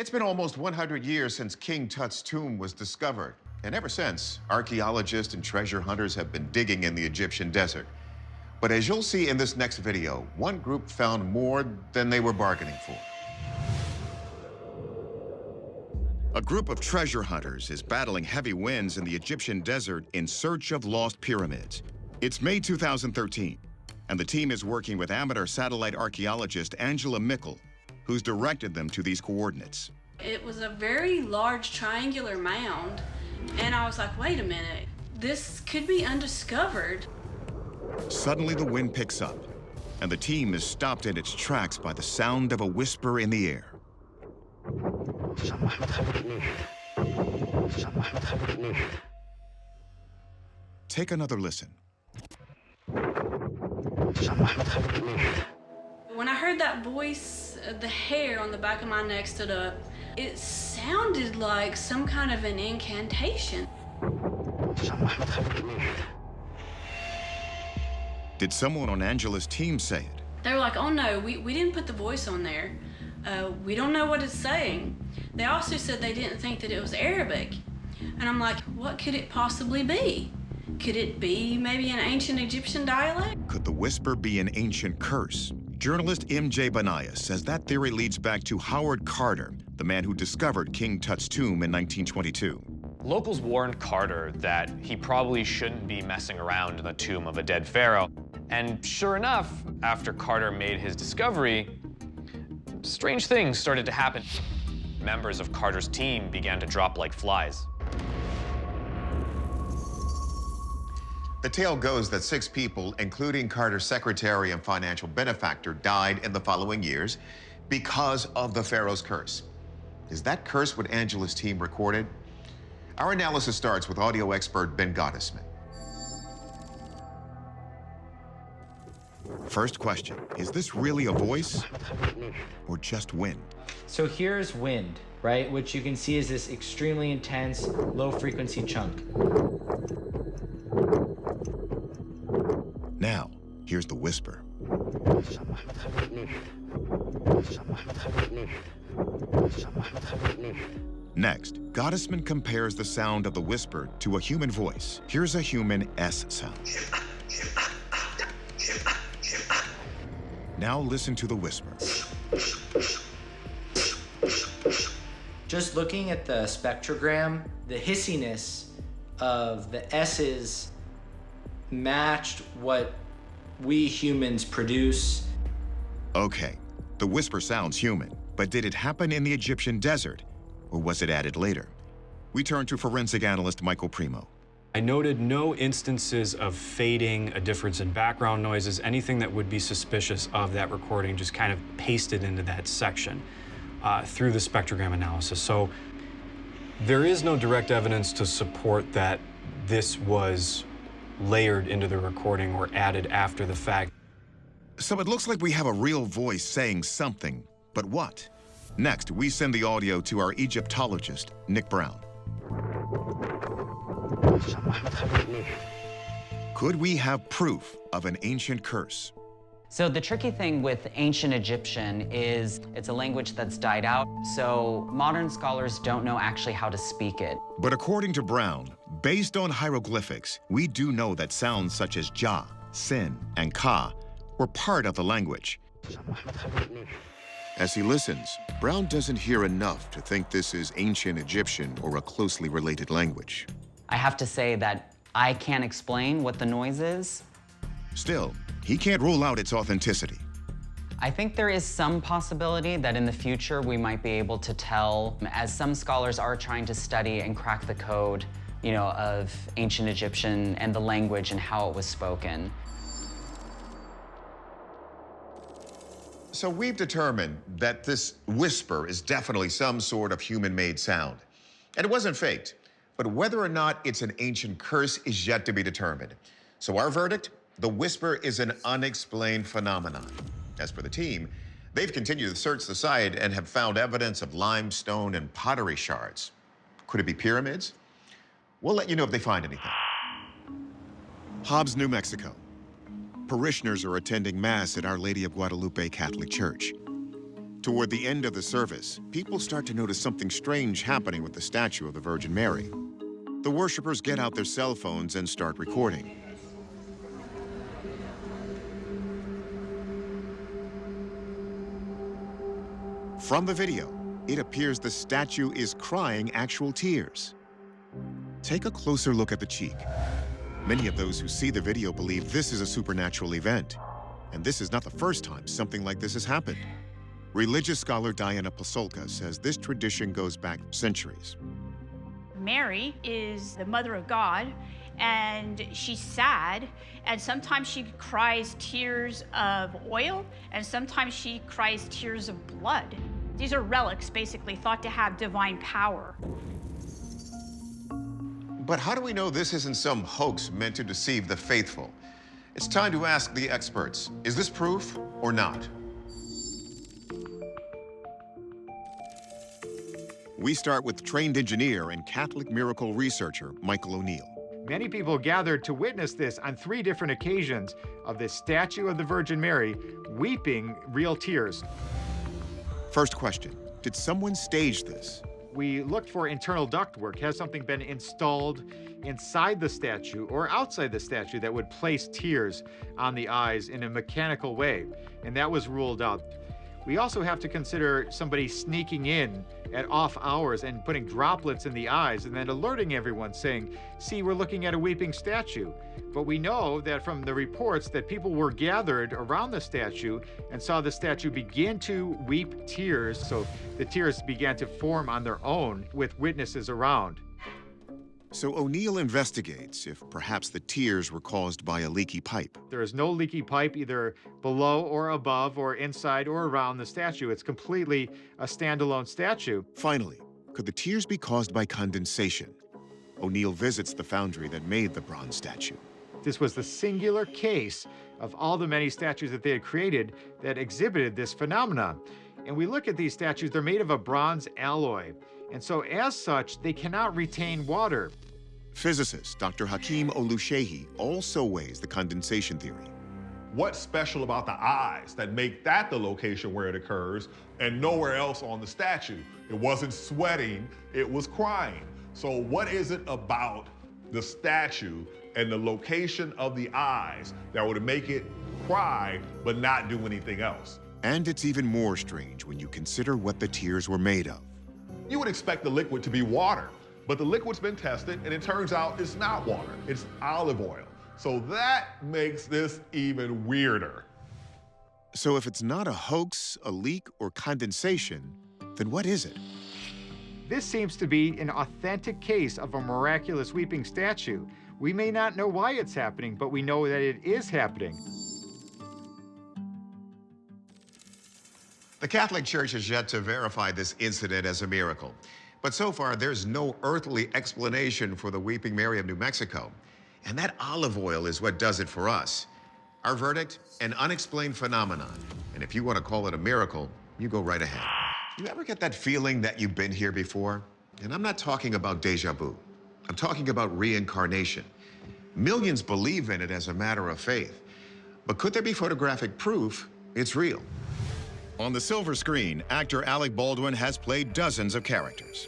It's been almost 100 years since King Tut's tomb was discovered. And ever since, archaeologists and treasure hunters have been digging in the Egyptian desert. But as you'll see in this next video, one group found more than they were bargaining for. A group of treasure hunters is battling heavy winds in the Egyptian desert in search of lost pyramids. It's May 2013, and the team is working with amateur satellite archaeologist Angela Mickle, who's directed them to these coordinates. It was a very large triangular mound, and I was like, wait a minute, this could be undiscovered. Suddenly the wind picks up, and the team is stopped in its tracks by the sound of a whisper in the air. Take another listen. When I heard that voice, the hair on the back of my neck stood up. It sounded like some kind of an incantation. Did someone on Angela's team say it? They were like, oh no, we didn't put the voice on there. We don't know what it's saying. They also said they didn't think that it was Arabic. And I'm like, what could it possibly be? Could it be maybe an ancient Egyptian dialect? Could the whisper be an ancient curse? Journalist M.J. Benayas says that theory leads back to Howard Carter, the man who discovered King Tut's tomb in 1922. Locals warned Carter that he probably shouldn't be messing around in the tomb of a dead pharaoh. And sure enough, after Carter made his discovery, strange things started to happen. Members of Carter's team began to drop like flies. The tale goes that 6 people, including Carter's secretary and financial benefactor, died in the following years because of the pharaoh's curse. Is that curse what Angela's team recorded? Our analysis starts with audio expert Ben Gottesman. First question, is this really a voice or just wind? So here's wind, right? Which you can see is this extremely intense, low-frequency chunk. Now, here's the whisper. Next, Gottesman compares the sound of the whisper to a human voice. Here's a human S sound. Now listen to the whisper. Just looking at the spectrogram, the hissiness of the S's matched what we humans produce. Okay, the whisper sounds human, but did it happen in the Egyptian desert, or was it added later? We turn to forensic analyst Michael Primo. I noted no instances of fading, a difference in background noises, anything that would be suspicious of that recording, just kind of pasted into that section through the spectrogram analysis. So there is no direct evidence to support that this was layered into the recording or added after the fact. So it looks like we have a real voice saying something, but what? Next, we send the audio to our Egyptologist, Nick Brown. Could we have proof of an ancient curse? So the tricky thing with ancient Egyptian is it's a language that's died out, so modern scholars don't know actually how to speak it. But according to Brown, based on hieroglyphics, we do know that sounds such as Jah, Sin, and Ka were part of the language. As he listens, Brown doesn't hear enough to think this is ancient Egyptian or a closely related language. I have to say that I can't explain what the noise is. Still, he can't rule out its authenticity. I think there is some possibility that in the future we might be able to tell, as some scholars are trying to study and crack the code, of ancient Egyptian and the language and how it was spoken. So we've determined that this whisper is definitely some sort of human-made sound. And it wasn't faked, but whether or not it's an ancient curse is yet to be determined. So our verdict? The whisper is an unexplained phenomenon. As for the team, they've continued to search the site and have found evidence of limestone and pottery shards. Could it be pyramids? We'll let you know if they find anything. Hobbs, New Mexico. Parishioners are attending Mass at Our Lady of Guadalupe Catholic Church. Toward the end of the service, people start to notice something strange happening with the statue of the Virgin Mary. The worshipers get out their cell phones and start recording. From the video, it appears the statue is crying actual tears. Take a closer look at the cheek. Many of those who see the video believe this is a supernatural event. And this is not the first time something like this has happened. Religious scholar Diana Pasulka says this tradition goes back centuries. Mary is the mother of God, and she's sad, and sometimes she cries tears of oil, and sometimes she cries tears of blood. These are relics, basically, thought to have divine power. But how do we know this isn't some hoax meant to deceive the faithful? It's time to ask the experts, is this proof or not? We start with trained engineer and Catholic miracle researcher Michael O'Neill. Many people gathered to witness this on 3 different occasions of this statue of the Virgin Mary weeping real tears. First question, did someone stage this? We looked for internal ductwork. Has something been installed inside the statue or outside the statue that would place tears on the eyes in a mechanical way? And that was ruled out. We also have to consider somebody sneaking in at off hours and putting droplets in the eyes and then alerting everyone saying, see, we're looking at a weeping statue. But we know that from the reports that people were gathered around the statue and saw the statue begin to weep tears. So the tears began to form on their own with witnesses around. So O'Neill investigates if perhaps the tears were caused by a leaky pipe. There is no leaky pipe either below or above or inside or around the statue. It's completely a standalone statue. Finally, could the tears be caused by condensation? O'Neill visits the foundry that made the bronze statue. This was the singular case of all the many statues that they had created that exhibited this phenomenon. And we look at these statues, they're made of a bronze alloy. And so as such, they cannot retain water. Physicist Dr. Hakeem Oluseyi also weighs the condensation theory. What's special about the eyes that make that the location where it occurs and nowhere else on the statue? It wasn't sweating, it was crying. So what is it about the statue and the location of the eyes that would make it cry but not do anything else? And it's even more strange when you consider what the tears were made of. You would expect the liquid to be water, but the liquid's been tested and it turns out it's not water, it's olive oil. So that makes this even weirder. So if it's not a hoax, a leak, or condensation, then what is it? This seems to be an authentic case of a miraculous weeping statue. We may not know why it's happening, but we know that it is happening. The Catholic Church has yet to verify this incident as a miracle. But so far, there's no earthly explanation for the Weeping Mary of New Mexico. And that olive oil is what does it for us. Our verdict, an unexplained phenomenon. And if you want to call it a miracle, you go right ahead. You ever get that feeling that you've been here before? And I'm not talking about deja vu. I'm talking about reincarnation. Millions believe in it as a matter of faith. But could there be photographic proof it's real? On the silver screen, actor Alec Baldwin has played dozens of characters.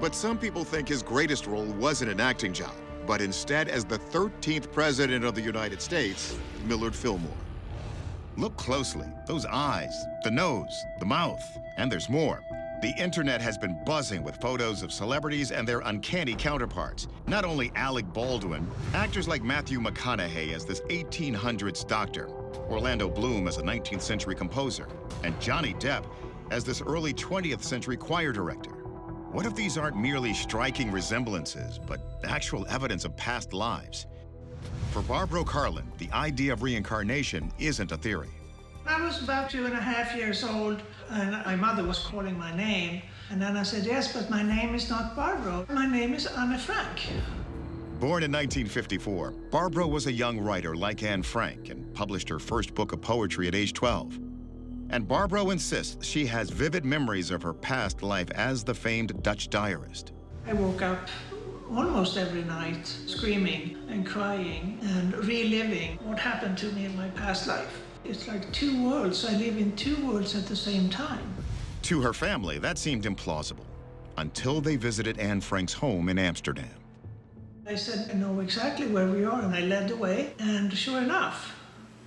But some people think his greatest role wasn't an acting job, but instead as the 13th President of the United States, Millard Fillmore. Look closely, those eyes, the nose, the mouth, and there's more. The internet has been buzzing with photos of celebrities and their uncanny counterparts. Not only Alec Baldwin, actors like Matthew McConaughey as this 1800s doctor, Orlando Bloom as a 19th century composer, and Johnny Depp as this early 20th century choir director. What if these aren't merely striking resemblances, but actual evidence of past lives? For Barbara Carlin, the idea of reincarnation isn't a theory. I was about 2.5 years old, and my mother was calling my name. And then I said, yes, but my name is not Barbara. My name is Anne Frank. Born in 1954, Barbara was a young writer like Anne Frank and published her first book of poetry at age 12. And Barbara insists she has vivid memories of her past life as the famed Dutch diarist. I woke up almost every night screaming and crying and reliving what happened to me in my past life. It's like two worlds. I live in two worlds at the same time. To her family, that seemed implausible, until they visited Anne Frank's home in Amsterdam. I said, I know exactly where we are, and I led the way, and sure enough,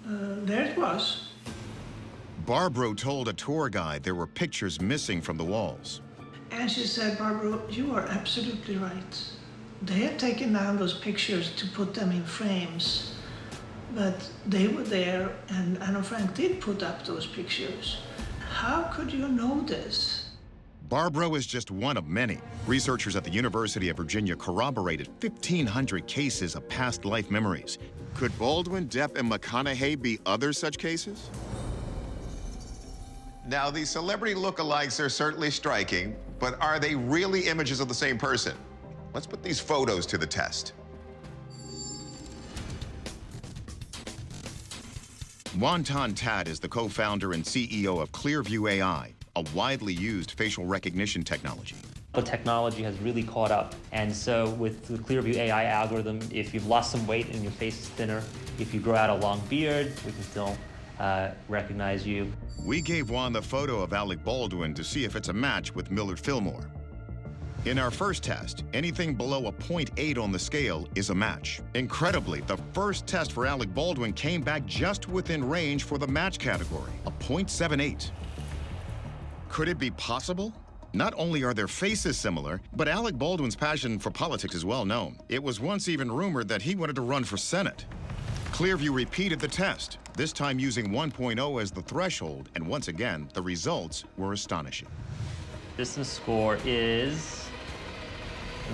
there it was. Barbro told a tour guide there were pictures missing from the walls. And she said, Barbro, you are absolutely right. They had taken down those pictures to put them in frames, but they were there, and Anne Frank did put up those pictures. How could you know this? Barbro is just one of many. Researchers at the University of Virginia corroborated 1,500 cases of past life memories. Could Baldwin, Depp, and McConaughey be other such cases? Now, these celebrity lookalikes are certainly striking, but are they really images of the same person? Let's put these photos to the test. Wonton Tad is the co-founder and CEO of Clearview AI, a widely used facial recognition technology. The technology has really caught up. And so with the Clearview AI algorithm, if you've lost some weight and your face is thinner, if you grow out a long beard, we can still recognize you. We gave Juan the photo of Alec Baldwin to see if it's a match with Millard Fillmore. In our first test, anything below a 0.8 on the scale is a match. Incredibly, the first test for Alec Baldwin came back just within range for the match category, a 0.78. Could it be possible? Not only are their faces similar, but Alec Baldwin's passion for politics is well known. It was once even rumored that he wanted to run for Senate. Clearview repeated the test, this time using 1.0 as the threshold, and once again, the results were astonishing. Distance score is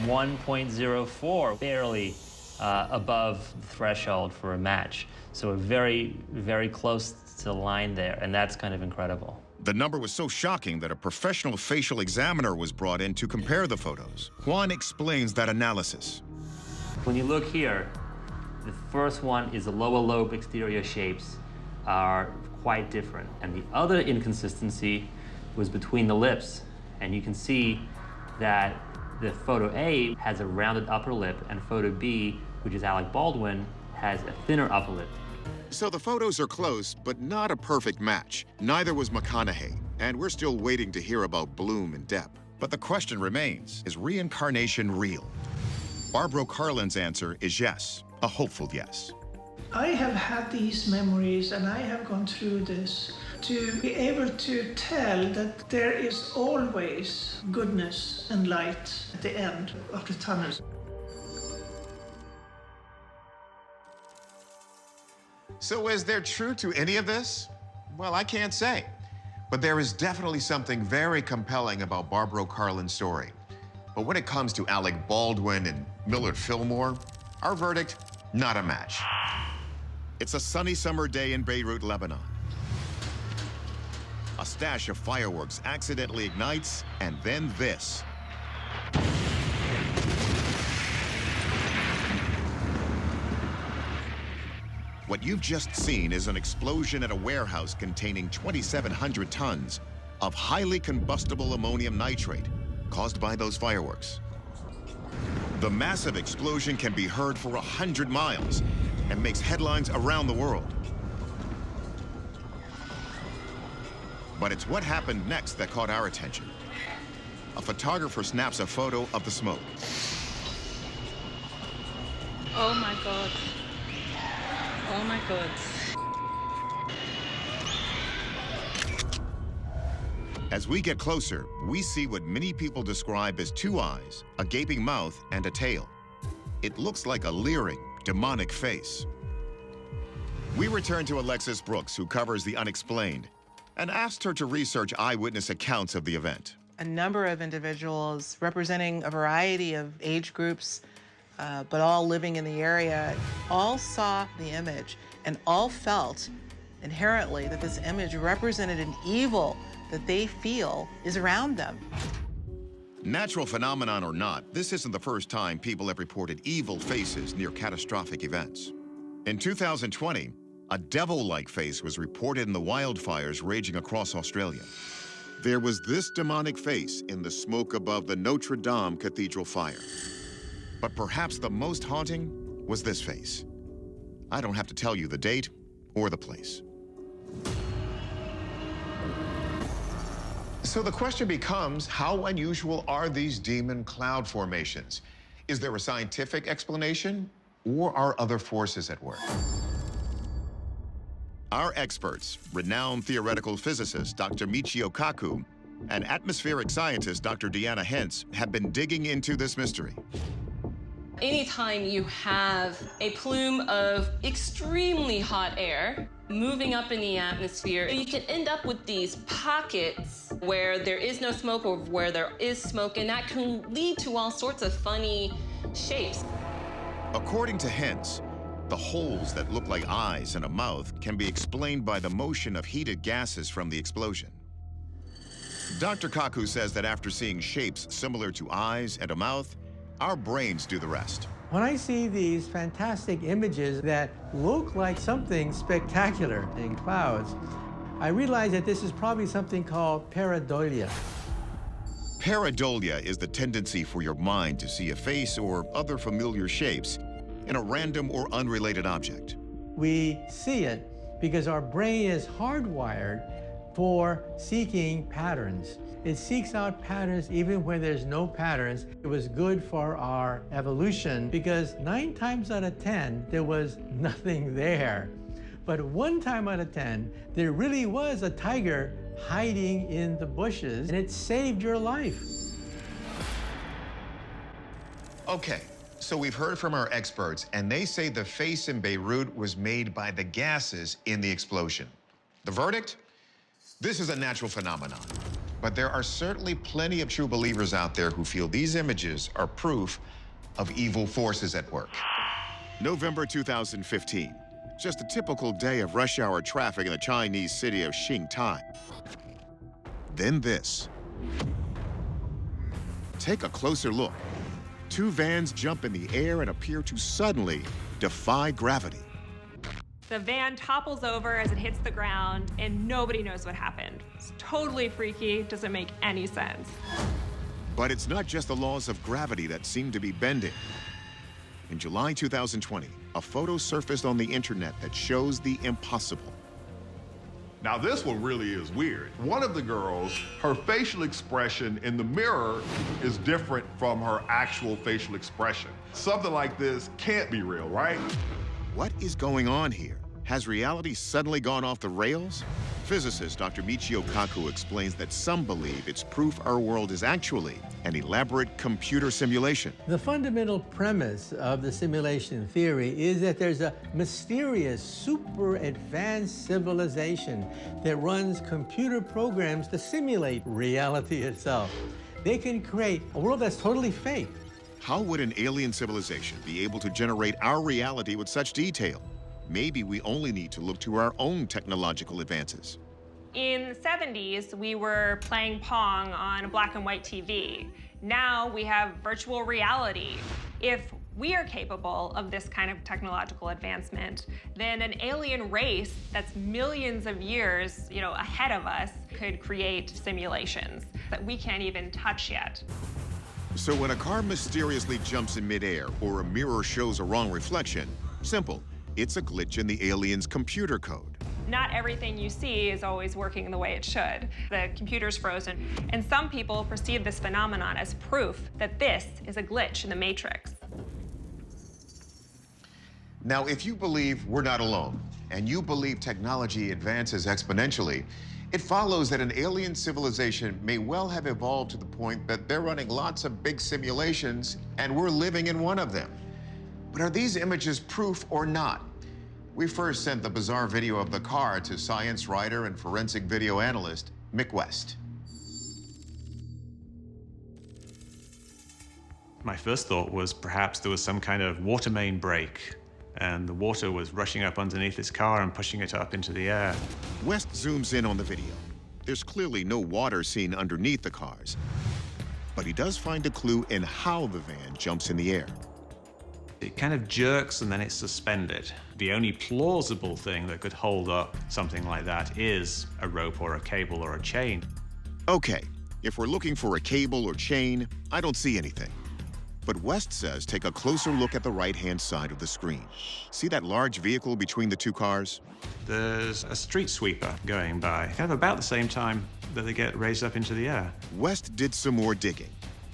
1.04, barely above the threshold for a match. So we're very, very close to the line there, and that's kind of incredible. The number was so shocking that a professional facial examiner was brought in to compare the photos. Juan explains that analysis. When you look here, the first one is the lower lobe exterior shapes are quite different. And the other inconsistency was between the lips. And you can see that the photo A has a rounded upper lip, and photo B, which is Alec Baldwin, has a thinner upper lip. So the photos are close, but not a perfect match. Neither was McConaughey, and we're still waiting to hear about Bloom and Depp. But the question remains, is reincarnation real? Barbro Carlin's answer is yes, a hopeful yes. I have had these memories, and I have gone through this to be able to tell that there is always goodness and light at the end of the tunnel. So is there truth to any of this? Well, I can't say. But there is definitely something very compelling about Barbro Carlin's story. But when it comes to Alec Baldwin and Millard Fillmore, our verdict, not a match. It's a sunny summer day in Beirut, Lebanon. A stash of fireworks accidentally ignites, and then this. What you've just seen is an explosion at a warehouse containing 2,700 tons of highly combustible ammonium nitrate caused by those fireworks. The massive explosion can be heard for 100 miles and makes headlines around the world. But it's what happened next that caught our attention. A photographer snaps a photo of the smoke. Oh my God. Oh my God. As we get closer, we see what many people describe as two eyes, a gaping mouth, and a tail. It looks like a leering, demonic face. We return to Alexis Brooks, who covers the unexplained, and asked her to research eyewitness accounts of the event. A number of individuals representing a variety of age groups, but all living in the area, all saw the image and all felt inherently that this image represented an evil that they feel is around them. Natural phenomenon or not, this isn't the first time people have reported evil faces near catastrophic events. In 2020, a devil-like face was reported in the wildfires raging across Australia. There was this demonic face in the smoke above the Notre Dame Cathedral fire. But perhaps the most haunting was this face. I don't have to tell you the date or the place. So the question becomes, how unusual are these demon cloud formations? Is there a scientific explanation, or are other forces at work? Our experts, renowned theoretical physicist Dr. Michio Kaku and atmospheric scientist Dr. Deanna Hentz, have been digging into this mystery. Anytime you have a plume of extremely hot air moving up in the atmosphere, you can end up with these pockets where there is no smoke or where there is smoke, and that can lead to all sorts of funny shapes. According to Hentz, the holes that look like eyes and a mouth can be explained by the motion of heated gases from the explosion. Dr. Kaku says that after seeing shapes similar to eyes and a mouth, our brains do the rest. When I see these fantastic images that look like something spectacular in clouds, I realize that this is probably something called pareidolia. Pareidolia is the tendency for your mind to see a face or other familiar shapes in a random or unrelated object. We see it because our brain is hardwired for seeking patterns. It seeks out patterns even when there's no patterns. It was good for our evolution because 9 times out of 10, there was nothing there. But 1 time out of 10, there really was a tiger hiding in the bushes, and it saved your life. Okay, so we've heard from our experts, and they say the face in Beirut was made by the gases in the explosion. The verdict? This is a natural phenomenon. But there are certainly plenty of true believers out there who feel these images are proof of evil forces at work. November 2015, just a typical day of rush hour traffic in the Chinese city of Xingtai. Then this. Take a closer look. 2 vans jump in the air and appear to suddenly defy gravity. The van topples over as it hits the ground, and nobody knows what happened. It's totally freaky, doesn't make any sense. But it's not just the laws of gravity that seem to be bending. In July 2020, a photo surfaced on the internet that shows the impossible. Now this one really is weird. One of the girls, her facial expression in the mirror is different from her actual facial expression. Something like this can't be real, right? What is going on here? Has reality suddenly gone off the rails? Physicist Dr. Michio Kaku explains that some believe it's proof our world is actually an elaborate computer simulation. The fundamental premise of the simulation theory is that there's a mysterious, super advanced civilization that runs computer programs to simulate reality itself. They can create a world that's totally fake. How would an alien civilization be able to generate our reality with such detail? Maybe we only need to look to our own technological advances. In the 70s, we were playing Pong on a black and white TV. Now we have virtual reality. If we are capable of this kind of technological advancement, then an alien race that's millions of years, ahead of us could create simulations that we can't even touch yet. So when a car mysteriously jumps in midair or a mirror shows a wrong reflection, simple, it's a glitch in the alien's computer code. Not everything you see is always working the way it should. The computer's frozen, and some people perceive this phenomenon as proof that this is a glitch in the matrix. Now, if you believe we're not alone, and you believe technology advances exponentially, it follows that an alien civilization may well have evolved to the point that they're running lots of big simulations, and we're living in one of them. But are these images proof or not? We first sent the bizarre video of the car to science writer and forensic video analyst Mick West. My first thought was perhaps there was some kind of water main break, and the water was rushing up underneath his car and pushing it up into the air. West zooms in on the video. There's clearly no water seen underneath the cars, but he does find a clue in how the van jumps in the air. It kind of jerks and then it's suspended. The only plausible thing that could hold up something like that is a rope or a cable or a chain. Okay, if we're looking for a cable or chain, I don't see anything. But West says take a closer look at the right-hand side of the screen. See that large vehicle between the two cars? There's a street sweeper going by, kind of about the same time that they get raised up into the air. West did some more digging.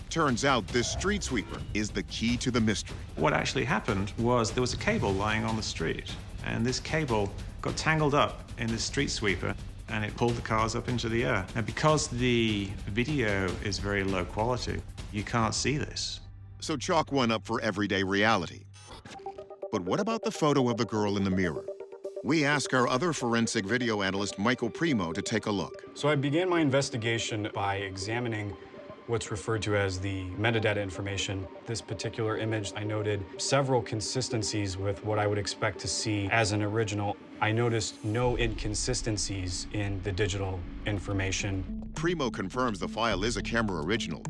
Turns out this street sweeper is the key to the mystery. What actually happened was there was a cable lying on the street, and this cable got tangled up in this street sweeper, and it pulled the cars up into the air. And because the video is very low quality, you can't see this. So chalk one up for everyday reality. But what about the photo of the girl in the mirror? We ask our other forensic video analyst, Michael Primo, to take a look. So I began my investigation by examining what's referred to as the metadata information. This particular image, I noted several consistencies with what I would expect to see as an original. I noticed no inconsistencies in the digital information. Primo confirms the file is a camera original,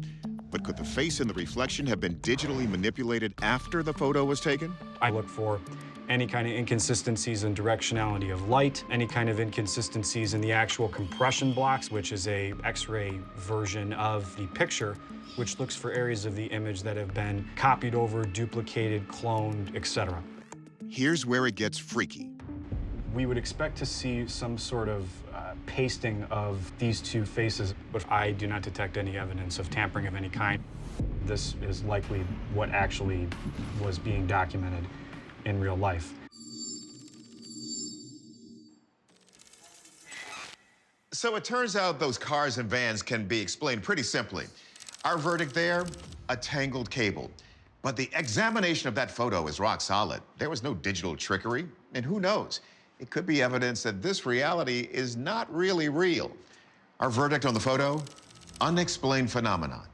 but could the face in the reflection have been digitally manipulated after the photo was taken? I look for any kind of inconsistencies in directionality of light, any kind of inconsistencies in the actual compression blocks, which is a X-ray version of the picture, which looks for areas of the image that have been copied over, duplicated, cloned, etc. Here's where it gets freaky. We would expect to see some sort of pasting of these two faces, but I do not detect any evidence of tampering of any kind. This is likely what actually was being documented in real life. So it turns out those cars and vans can be explained pretty simply. Our verdict there, a tangled cable. But the examination of that photo is rock solid. There was no digital trickery, and who knows? It could be evidence that this reality is not really real. Our verdict on the photo, unexplained phenomenon.